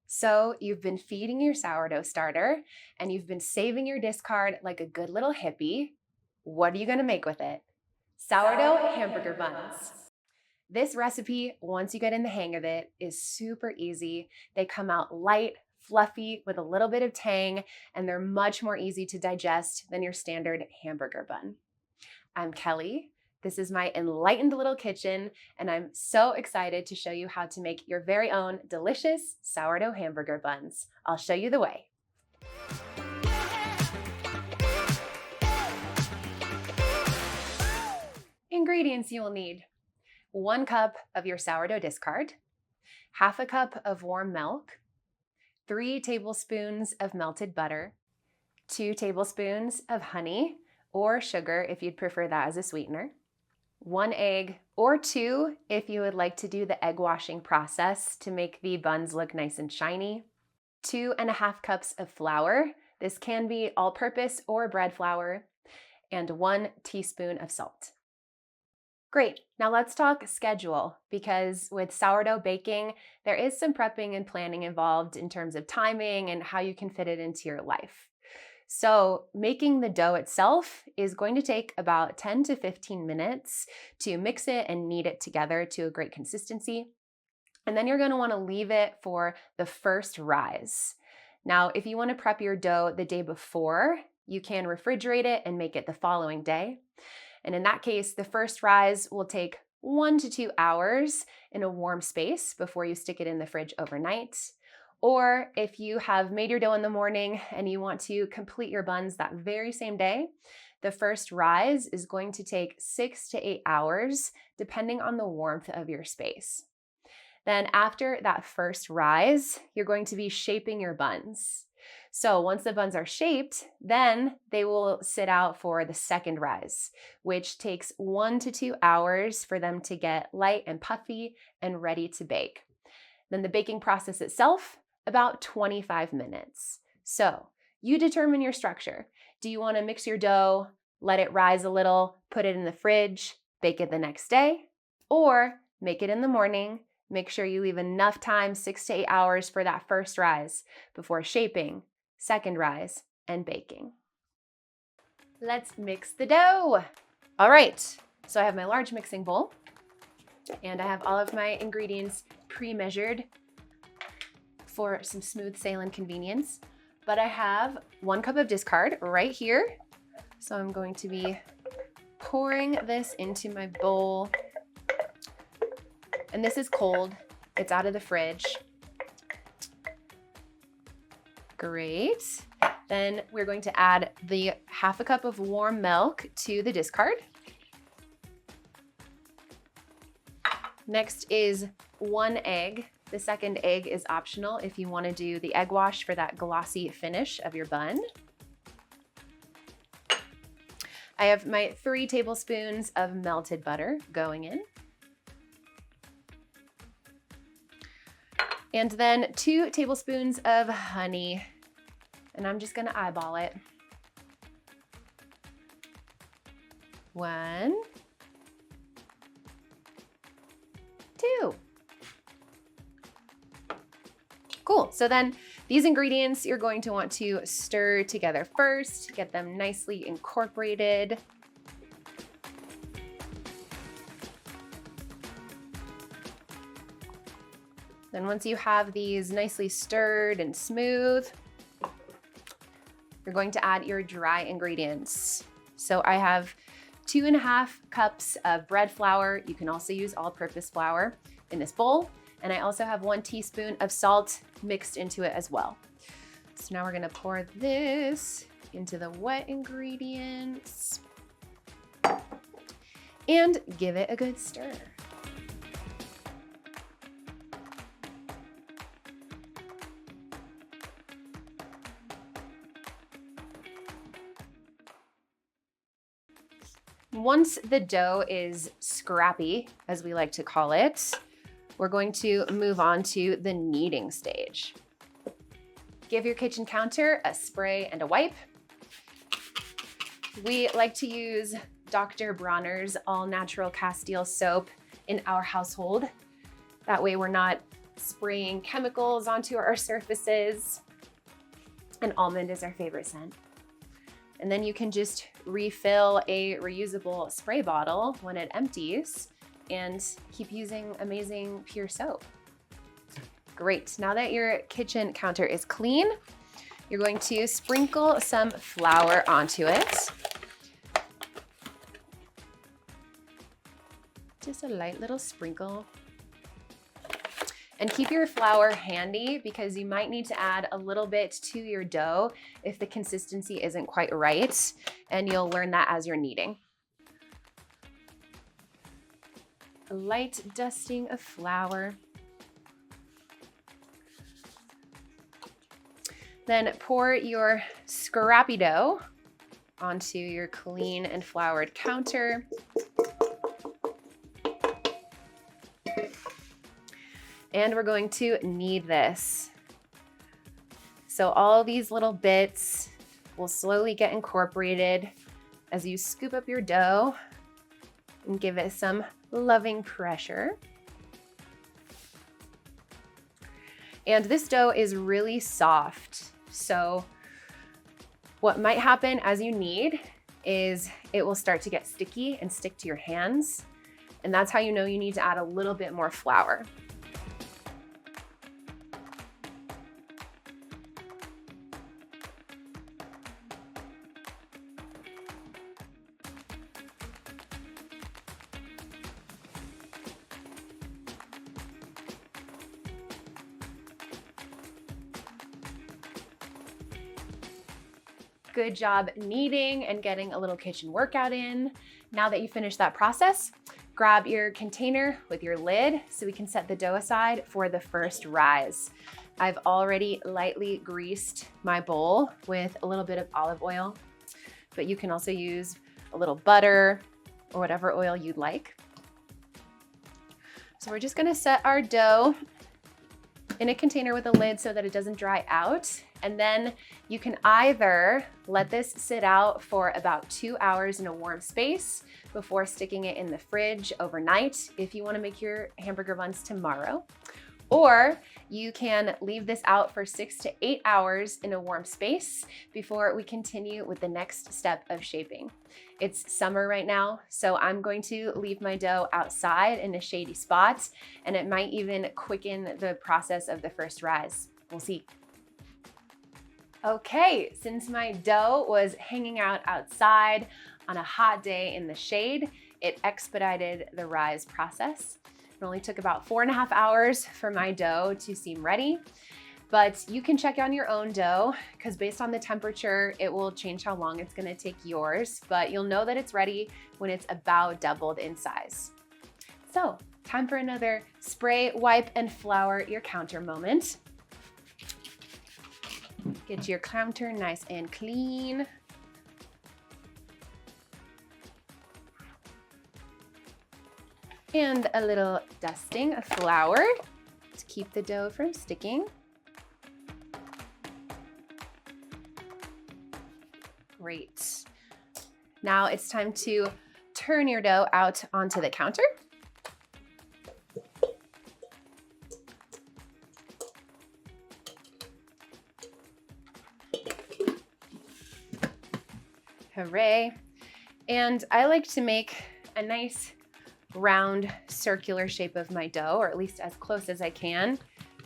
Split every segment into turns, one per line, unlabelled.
So you've been feeding your sourdough starter and you've been saving your discard like a good little hippie. What are you gonna make with it? Sourdough hamburger buns. This recipe, once you get in the hang of it, is super easy. They come out light, fluffy, with a little bit of tang, and they're much more easy to digest than your standard hamburger bun. I'm Kelly. This is my enlightened little kitchen, and I'm so excited to show you how to make your very own delicious sourdough hamburger buns. I'll show you the way. Ingredients you will need: 1 cup of your sourdough discard, half a cup of warm milk, 3 tablespoons of melted butter, 2 tablespoons of honey or sugar if you'd prefer that as a sweetener, 1 egg or 2 if you would like to do the egg washing process to make the buns look nice and shiny, 2.5 cups of flour. This can be all-purpose or bread flour, and 1 teaspoon of salt. Great, now let's talk schedule, because with sourdough baking, there is some prepping and planning involved in terms of timing and how you can fit it into your life. So making the dough itself is going to take about 10 to 15 minutes to mix it and knead it together to a great consistency. And then you're going to want to leave it for the first rise. Now, if you want to prep your dough the day before, you can refrigerate it and make it the following day. And in that case, the first rise will take 1 to 2 hours in a warm space before you stick it in the fridge overnight. Or if you have made your dough in the morning and you want to complete your buns that very same day, the first rise is going to take 6 to 8 hours, depending on the warmth of your space. Then after that first rise, you're going to be shaping your buns. So once the buns are shaped, then they will sit out for the second rise, which takes 1 to 2 hours for them to get light and puffy and ready to bake. Then the baking process itself, about 25 minutes. So you determine your structure. Do you want to mix your dough, let it rise a little, put it in the fridge, bake it the next day? Or make it in the morning, make sure you leave enough time, 6 to 8 hours, for that first rise before shaping, second rise, and baking. Let's mix the dough. All right, so I have my large mixing bowl and I have all of my ingredients pre-measured for some smooth sailing convenience. But I have 1 cup of discard right here. So I'm going to be pouring this into my bowl. And this is cold. It's out of the fridge. Great. Then we're going to add the half a cup of warm milk to the discard. Next is 1 egg. The second egg is optional if you want to do the egg wash for that glossy finish of your bun. I have my 3 tablespoons of melted butter going in. And then 2 tablespoons of honey. And I'm just going to eyeball it. 1, 2. Cool. So then these ingredients you're going to want to stir together first, get them nicely incorporated. Then once you have these nicely stirred and smooth, you're going to add your dry ingredients. So I have 2.5 cups of bread flour. You can also use all-purpose flour in this bowl. And I also have 1 teaspoon of salt mixed into it as well. So now we're gonna pour this into the wet ingredients and give it a good stir. Once the dough is scrappy, as we like to call it, we're going to move on to the kneading stage. Give your kitchen counter a spray and a wipe. We like to use Dr. Bronner's all-natural Castile soap in our household. That way we're not spraying chemicals onto our surfaces. And almond is our favorite scent. And then you can just refill a reusable spray bottle when it empties and keep using amazing pure soap. Great, now that your kitchen counter is clean, you're going to sprinkle some flour onto it. Just a light little sprinkle. And keep your flour handy because you might need to add a little bit to your dough if the consistency isn't quite right, and you'll learn that as you're kneading. A light dusting of flour. Then pour your scrappy dough onto your clean and floured counter. And we're going to knead this. So all these little bits will slowly get incorporated as you scoop up your dough and give it some loving pressure. And this dough is really soft. So what might happen as you knead is it will start to get sticky and stick to your hands. And that's how you know you need to add a little bit more flour. Good job kneading and getting a little kitchen workout in. Now that you finished that process, grab your container with your lid so we can set the dough aside for the first rise. I've already lightly greased my bowl with a little bit of olive oil, but you can also use a little butter or whatever oil you'd like. So we're just gonna set our dough in a container with a lid so that it doesn't dry out. And then you can either let this sit out for about 2 hours in a warm space before sticking it in the fridge overnight if you want to make your hamburger buns tomorrow. Or you can leave this out for 6 to 8 hours in a warm space before we continue with the next step of shaping. It's summer right now, so I'm going to leave my dough outside in a shady spot, and it might even quicken the process of the first rise. We'll see. Okay, since my dough was hanging out outside on a hot day in the shade, it expedited the rise process. It only took about 4.5 hours for my dough to seem ready, but you can check on your own dough because based on the temperature, it will change how long it's gonna take yours, but you'll know that it's ready when it's about doubled in size. So, time for another spray, wipe, and flour your counter moment. Get your counter nice and clean. And a little dusting of flour to keep the dough from sticking. Great. Now it's time to turn your dough out onto the counter. Hooray. And I like to make a nice round circular shape of my dough, or at least as close as I can,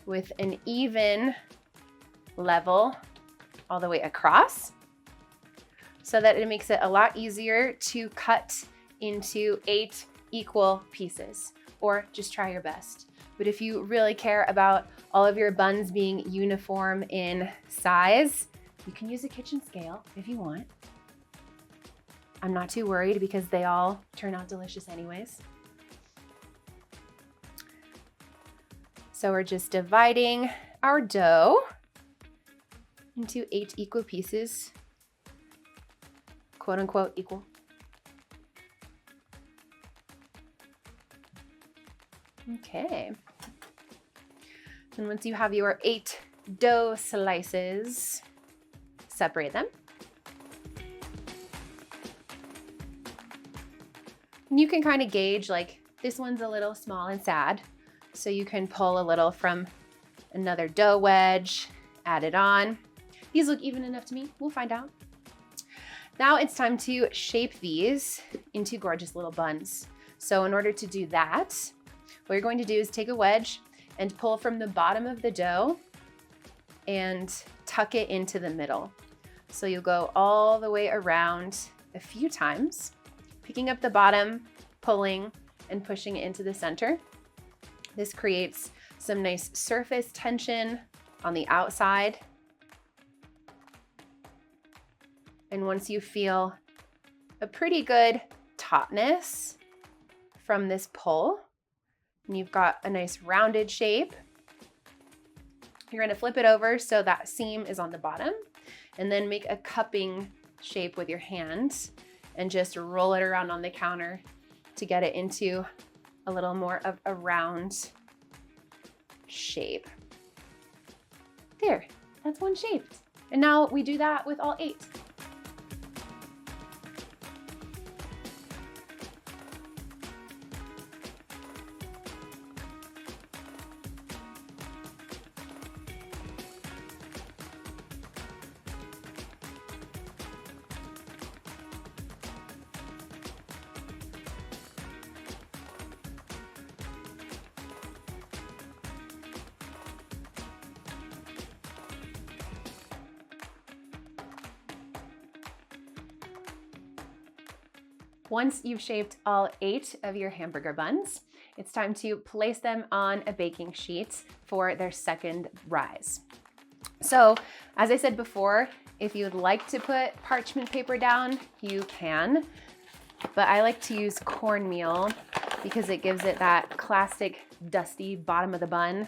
with an even level all the way across, so that it makes it a lot easier to cut into 8 equal pieces, or just try your best. But if you really care about all of your buns being uniform in size, you can use a kitchen scale if you want. I'm not too worried because they all turn out delicious anyways. So we're just dividing our dough into 8 equal pieces, quote unquote equal. Okay. And once you have your 8 dough slices, separate them. And you can kind of gauge, like, this one's a little small and sad, So you can pull a little from another dough wedge, add it on. These look even enough to me. We'll find out. Now it's time to shape these into gorgeous little buns. So in order to do that, what you're going to do is take a wedge and pull from the bottom of the dough and tuck it into the middle. So you'll go all the way around a few times, picking up the bottom, pulling, and pushing it into the center. This creates some nice surface tension on the outside. And once you feel a pretty good tautness from this pull, and you've got a nice rounded shape, you're gonna flip it over so that seam is on the bottom, and then make a cupping shape with your hand and just roll it around on the counter to get it into a little more of a round shape. There, that's one shaped. And now we do that with all 8. Once you've shaped all 8 of your hamburger buns, it's time to place them on a baking sheet for their second rise. So, as I said before, if you'd like to put parchment paper down, you can, but I like to use cornmeal because it gives it that classic dusty bottom of the bun.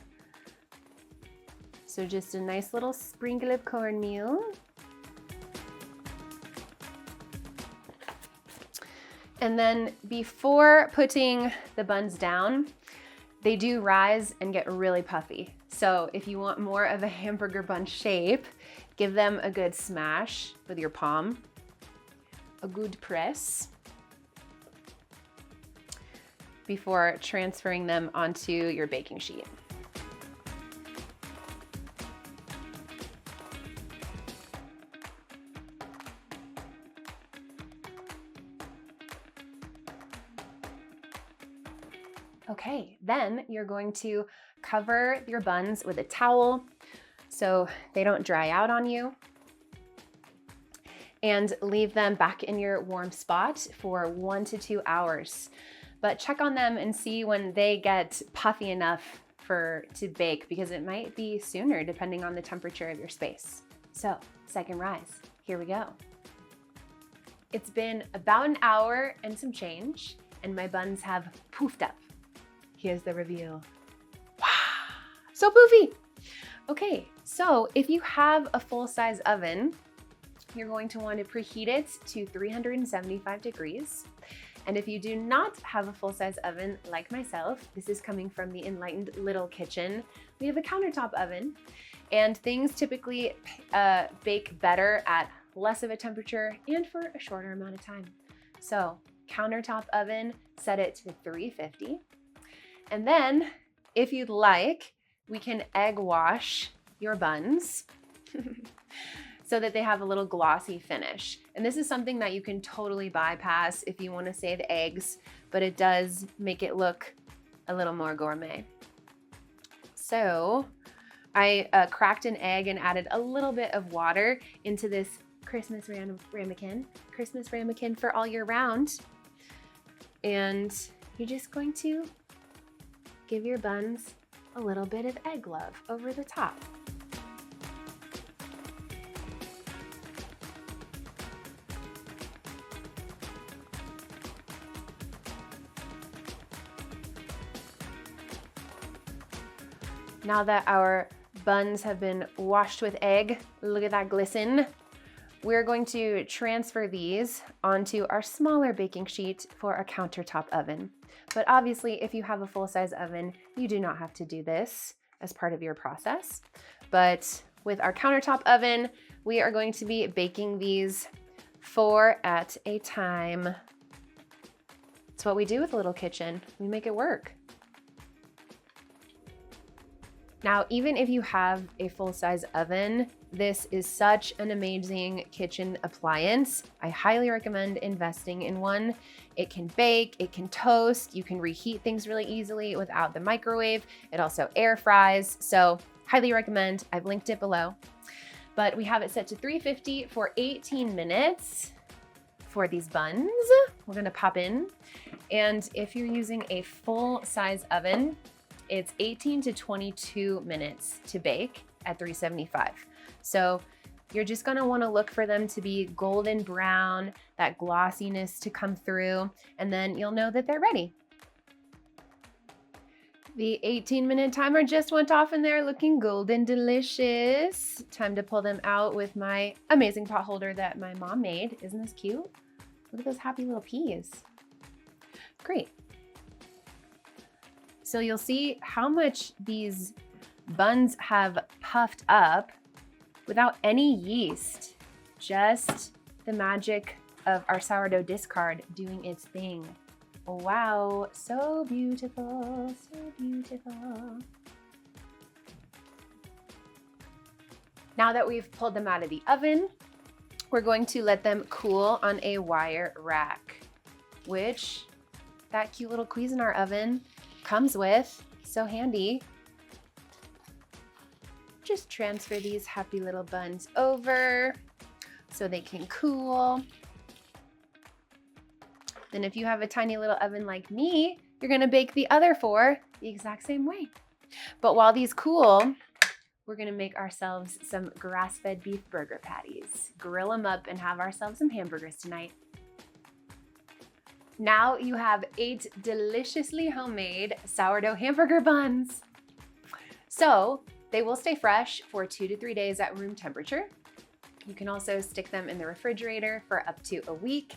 So just a nice little sprinkle of cornmeal. And then before putting the buns down, they do rise and get really puffy. So if you want more of a hamburger bun shape, give them a good smash with your palm, a good press, before transferring them onto your baking sheet. Okay, then you're going to cover your buns with a towel so they don't dry out on you, and leave them back in your warm spot for 1 to 2 hours. But check on them and see when they get puffy enough to bake, because it might be sooner depending on the temperature of your space. So, second rise, here we go. It's been about an hour and some change, and my buns have poofed up. Here's the reveal. Wow, so poofy. Okay, so if you have a full-size oven, you're going to want to preheat it to 375 degrees. And if you do not have a full-size oven like myself, this is coming from the Enlightened Little Kitchen, we have a countertop oven, and things typically bake better at less of a temperature and for a shorter amount of time. So countertop oven, set it to 350. And then, if you'd like, we can egg wash your buns so that they have a little glossy finish. And this is something that you can totally bypass if you want to save eggs, but it does make it look a little more gourmet. So I cracked an egg and added a little bit of water into this Christmas ramekin for all year round. And you're just going to give your buns a little bit of egg love over the top. Now that our buns have been washed with egg, look at that glisten, we're going to transfer these onto our smaller baking sheet for a countertop oven. But obviously, if you have a full-size oven, you do not have to do this as part of your process. But with our countertop oven, we are going to be baking these 4 at a time. It's what we do with a little kitchen. We make it work. Now, even if you have a full-size oven, this is such an amazing kitchen appliance. I highly recommend investing in one. It can bake, it can toast, you can reheat things really easily without the microwave. It also air fries, so highly recommend. I've linked it below. But we have it set to 350 for 18 minutes for these buns. We're gonna pop in. And if you're using a full-size oven, it's 18 to 22 minutes to bake at 375. So you're just gonna wanna look for them to be golden brown, that glossiness to come through, and then you'll know that they're ready. The 18-minute timer just went off and they're looking golden delicious. Time to pull them out with my amazing pot holder that my mom made. Isn't this cute? Look at those happy little peas. Great. So you'll see how much these buns have puffed up without any yeast. Just the magic of our sourdough discard doing its thing. Wow, so beautiful, so beautiful. Now that we've pulled them out of the oven, we're going to let them cool on a wire rack, which that cute little Cuisinart oven comes with. So handy. Just transfer these happy little buns over so they can cool. Then if you have a tiny little oven like me, you're gonna bake the other four the exact same way. But while these cool, we're gonna make ourselves some grass-fed beef burger patties. Grill them up and have ourselves some hamburgers tonight. Now you have 8 deliciously homemade sourdough hamburger buns. So they will stay fresh for 2 to 3 days at room temperature. You can also stick them in the refrigerator for up to a week.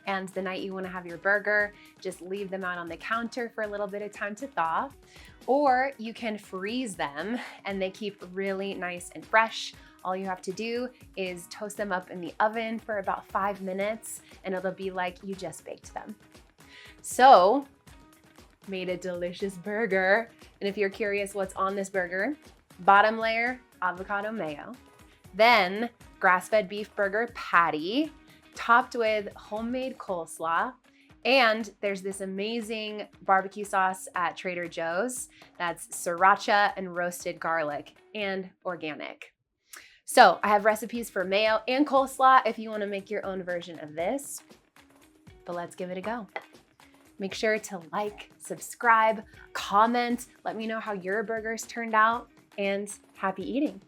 And the night you want to have your burger, just leave them out on the counter for a little bit of time to thaw. Or you can freeze them and they keep really nice and fresh. All you have to do is toast them up in the oven for about 5 minutes and it'll be like you just baked them. So, made a delicious burger. And if you're curious what's on this burger, bottom layer, avocado mayo. Then grass-fed beef burger patty, topped with homemade coleslaw. And there's this amazing barbecue sauce at Trader Joe's that's sriracha and roasted garlic and organic. So I have recipes for mayo and coleslaw if you want to make your own version of this. But let's give it a go. Make sure to like, subscribe, comment, let me know how your burgers turned out, and happy eating.